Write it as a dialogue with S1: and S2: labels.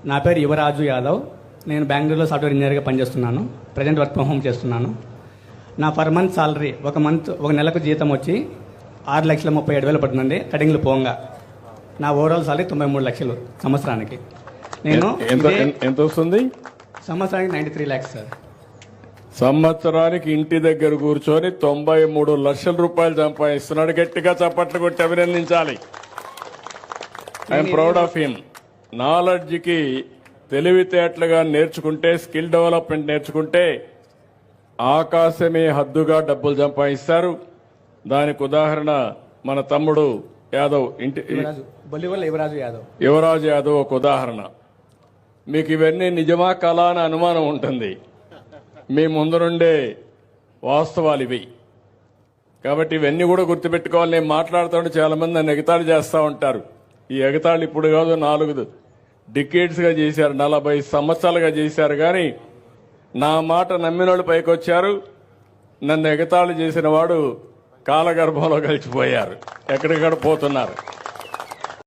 S1: నా పేరు యువరాజు యాదవ్. నేను బెంగళూరులో సాఫ్ట్వేర్ ఇంజనీర్గా పనిచేస్తున్నాను. ప్రజెంట్ వర్క్ ఫ్రమ్ హోమ్ చేస్తున్నాను. నా పర్ మంత్ సాలరీ ఒక నెలకు జీతం వచ్చి 6,37,000 పడుతుందండి. కటింగ్లు పోంగా నా ఓవరాల్ సాలరీ 93 లక్షలు సంవత్సరానికి. నేను
S2: ఎంత వస్తుంది?
S1: సంవత్సరానికి 93 lakhs సార్.
S2: సంవత్సరానికి ఇంటి దగ్గర కూర్చొని 93 లక్షల రూపాయలు సంపాదిస్తున్నాడు. గట్టిగా చప్పట్లు కొట్టి అభినందించాలి. I'm proud of him. నాలెడ్జ్కి తెలివితేటలుగా నేర్చుకుంటే, స్కిల్ డెవలప్మెంట్ నేర్చుకుంటే ఆకాశమే హద్దుగా డబ్బులు సంపాదిస్తారు. దానికి ఉదాహరణ మన తమ్ముడు యాదవ్, యువరాజు యాదవ్ ఒక ఉదాహరణ. మీకు ఇవన్నీ నిజమా కళ అని అనుమానం ఉంటుంది. మీ ముందరుండే వాస్తవాలు ఇవి. కాబట్టి ఇవన్నీ కూడా గుర్తుపెట్టుకోవాలి. నేను మాట్లాడుతుంటే చాలా మంది నన్ను ఎగతాళి చేస్తూ ఉంటారు. ఈ ఎగతాళి ఇప్పుడు కాదు, 4 డికేడ్స్గా చేశారు, 40 సంవత్సరాలుగా చేశారు. కానీ నా మాట నమ్మిన వాళ్ళు పైకి వచ్చారు. నన్ను ఎగతాళి చేసిన వాడు కాలగర్భంలో కలిసిపోయారు, ఎక్కడికక్కడ పోతున్నారు.